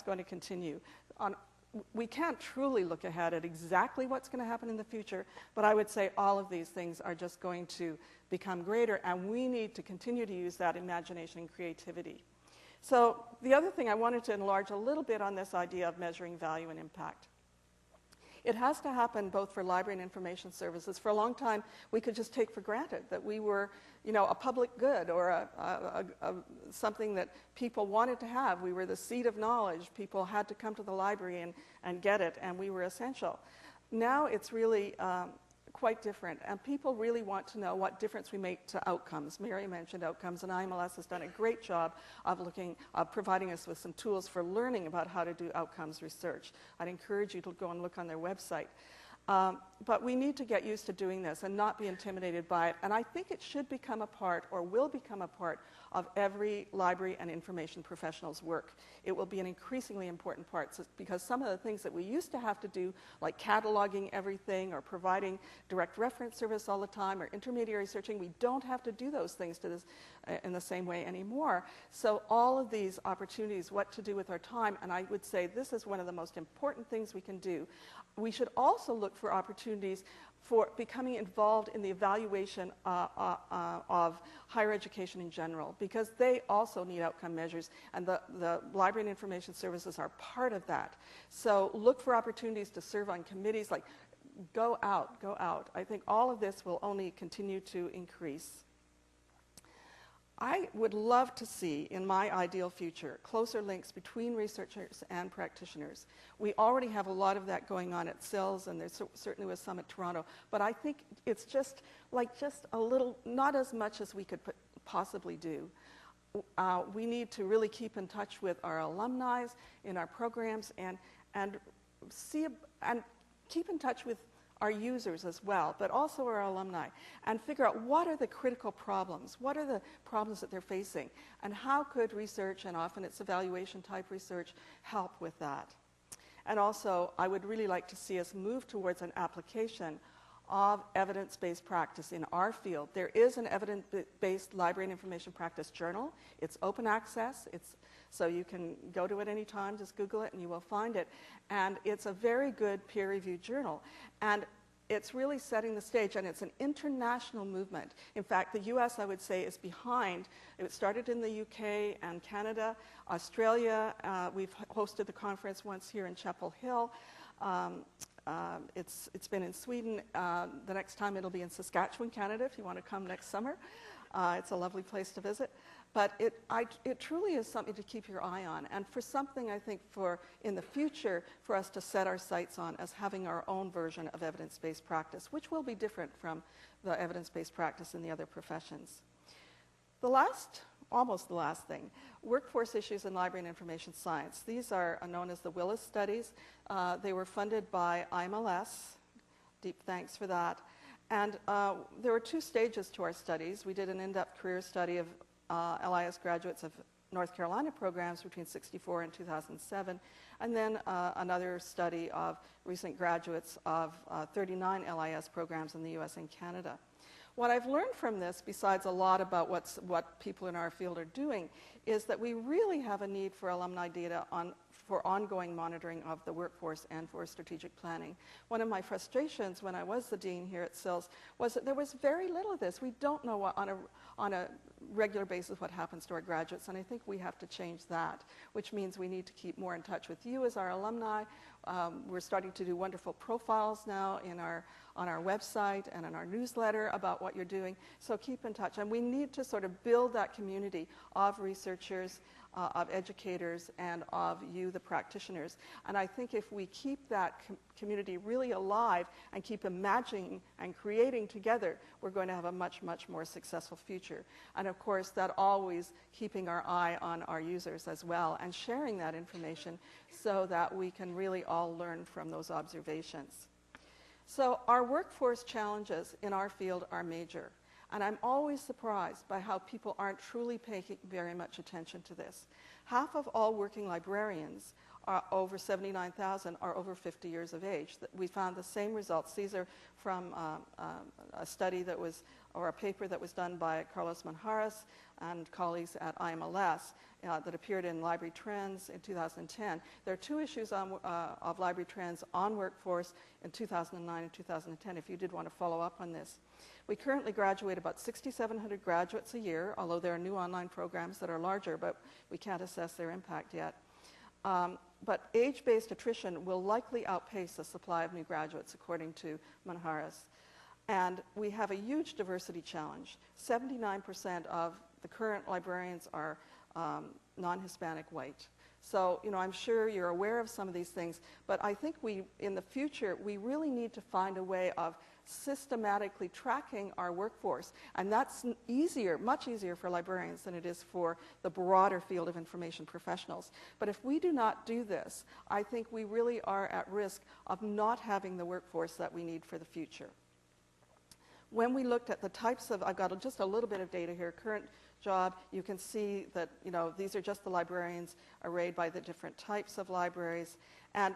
that's going to continue. We can't truly look ahead at exactly what's going to happen in the future, but I would say all of these things are just going to become greater, and we need to continue to use that imagination and creativity. So the other thing, I wanted to enlarge a little bit on this idea of measuring value and impact. It has to happen both for library and information services. For a long time, we could just take for granted that we were, you know, a public good or something that people wanted to have. We were the seat of knowledge. People had to come to the library and get it, and we were essential. Now it's really quite different, and people really want to know what difference we make to outcomes. Mary mentioned outcomes, and IMLS has done a great job of providing us with some tools for learning about how to do outcomes research. I'd encourage you to go and look on their website. But we need to get used to doing this and not be intimidated by it, and I think it should become a part, or will become a part, of every library and information professional's work. It will be an increasingly important part, because some of the things that we used to have to do, like cataloging everything or providing direct reference service all the time or intermediary searching, we don't have to do those things in the same way anymore. So all of these opportunities, what to do with our time, and I would say this is one of the most important things we can do. We should also look for opportunities for becoming involved in the evaluation of higher education in general, because they also need outcome measures, and the library and information services are part of that. So look for opportunities to serve on committees, like go out. I think all of this will only continue to increase. I would love to see, in my ideal future, closer links between researchers and practitioners. We already have a lot of that going on at CILS, and there's certainly was some at Toronto, but I think it's just a little, not as much as we could possibly do. We need to really keep in touch with our alumni in our programs, and keep in touch with our users as well, but also our alumni, and figure out what are the critical problems, what are the problems that they're facing, and how could research, and often it's evaluation type research, help with that. And also, I would really like to see us move towards an application of evidence-based practice in our field. There is an evidence-based library and information practice journal. It's open access. So you can go to it anytime, just Google it and you will find it. And it's a very good peer-reviewed journal. And it's really setting the stage, and it's an international movement. In fact, the US, I would say, is behind. It started in the UK and Canada. Australia, we've hosted the conference once here in Chapel Hill. It's been in Sweden. The next time it'll be in Saskatchewan, Canada, if you want to come next summer. It's a lovely place to visit. But it truly is something to keep your eye on, and for something, I think, for in the future, for us to set our sights on as having our own version of evidence-based practice, which will be different from the evidence-based practice in the other professions. Almost the last thing, workforce issues in library and information science. These are known as the Willis studies. They were funded by IMLS. Deep thanks for that. And there were two stages to our studies. We did an in-depth career study of LIS graduates of North Carolina programs between '64 and 2007, and then another study of recent graduates of 39 LIS programs in the US and Canada. What I've learned from this, besides a lot about what people in our field are doing, is that we really have a need for alumni data for ongoing monitoring of the workforce and for strategic planning. One of my frustrations when I was the dean here at CILS was that there was very little of this. We don't know on a regular basis what happens to our graduates, and I think we have to change that, which means we need to keep more in touch with you as our alumni. We're starting to do wonderful profiles now on our website and in our newsletter about what you're doing, so keep in touch. And we need to sort of build that community of researchers, of educators, and of you, the practitioners. And I think if we keep that community really alive and keep imagining and creating together, we're going to have a much, much more successful future. And of course, that always keeping our eye on our users as well, and sharing that information so that we can really all learn from those observations. So our workforce challenges in our field are major. And I'm always surprised by how people aren't truly paying very much attention to this. Half of all working librarians, are over 79,000, are over 50 years of age. We found the same results. These are from a study that was, or a paper that was done by Carlos Manjares and colleagues at IMLS that appeared in Library Trends in 2010. There are two issues of Library Trends on workforce in 2009 and 2010, if you did want to follow up on this. We currently graduate about 6,700 graduates a year, although there are new online programs that are larger, but we can't assess their impact yet. But age-based attrition will likely outpace the supply of new graduates, according to Manjares. And we have a huge diversity challenge. 79% of the current librarians are non-Hispanic white. So, you know, I'm sure you're aware of some of these things, but I think in the future, we really need to find a way of systematically tracking our workforce. And that's easier, much easier for librarians than it is for the broader field of information professionals. But if we do not do this, I think we really are at risk of not having the workforce that we need for the future. When we looked at the types of, I've got just a little bit of data here, current job, you can see that, you know, these are just the librarians arrayed by the different types of libraries. And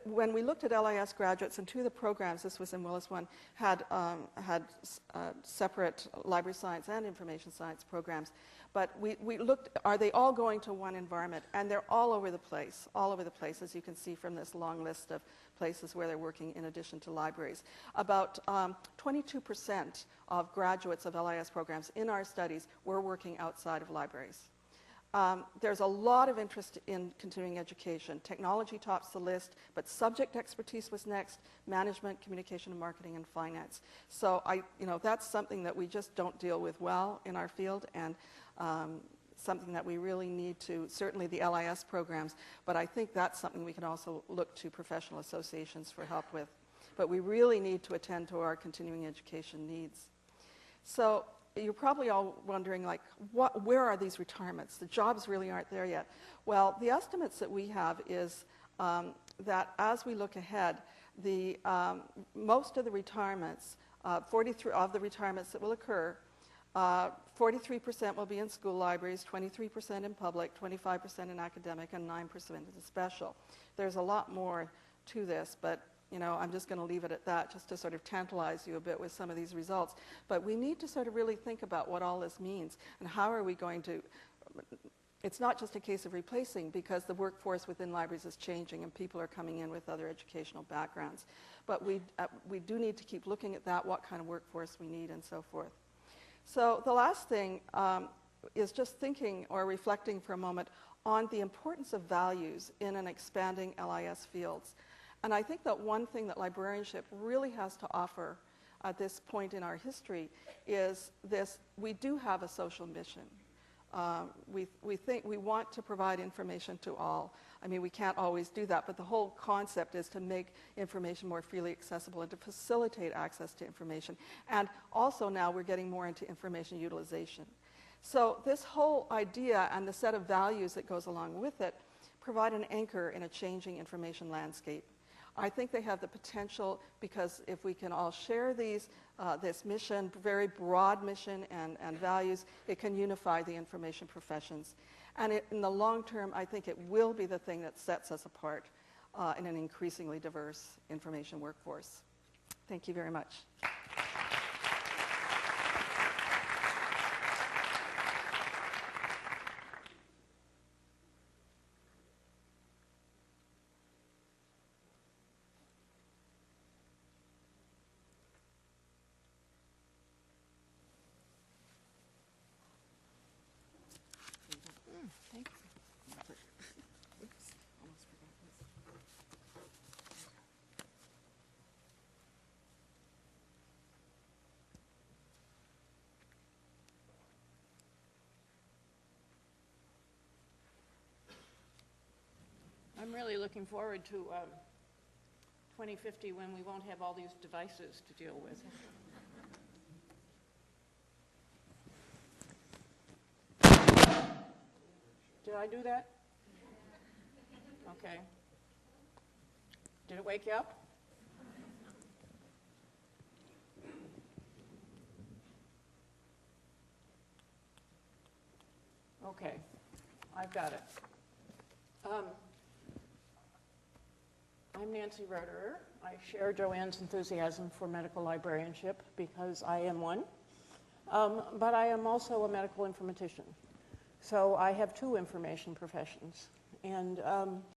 when we looked at LIS graduates, and two of the programs, this was in Willis One, had separate library science and information science programs. But we looked, are they all going to one environment? And they're all over the place, as you can see from this long list of places where they're working in addition to libraries. About 22% of graduates of LIS programs in our studies were working outside of libraries. There's a lot of interest in continuing education. Technology tops the list, but subject expertise was next, management, communication and marketing, and finance. So that's something that we just don't deal with well in our field, and something that we really need to, certainly the LIS programs, but I think that's something we can also look to professional associations for help with. But we really need to attend to our continuing education needs. So you're probably all wondering, like, where are these retirements? The jobs really aren't there yet. Well, the estimates that we have is that as we look ahead, most of the retirements, 43 of the retirements that will occur, 43% will be in school libraries, 23% in public, 25% in academic, and 9% in special. There's a lot more to this, but I'm just going to leave it at that, just to sort of tantalize you a bit with some of these results. But we need to sort of really think about what all this means, and how are we going to, it's not just a case of replacing, because the workforce within libraries is changing and people are coming in with other educational backgrounds. But we do need to keep looking at that, what kind of workforce we need, and so forth. So the last thing is just thinking or reflecting for a moment on the importance of values in an expanding LIS fields. And I think that one thing that librarianship really has to offer at this point in our history is this: we do have a social mission. We think we want to provide information to all. I mean, we can't always do that, but the whole concept is to make information more freely accessible and to facilitate access to information. And also now we're getting more into information utilization. So this whole idea and the set of values that goes along with it provide an anchor in a changing information landscape. I think they have the potential, because if we can all share this mission, very broad mission and values, it can unify the information professions. And in the long term, I think it will be the thing that sets us apart in an increasingly diverse information workforce. Thank you very much. Thanks. Oops, almost forgot this. I'm really looking forward to 2050, when we won't have all these devices to deal with. Did I do that? Okay. Did it wake you up? Okay. I've got it. I'm Nancy Roederer. I share Joanne's enthusiasm for medical librarianship because I am one. But I am also a medical informatician. So I have two information professions. And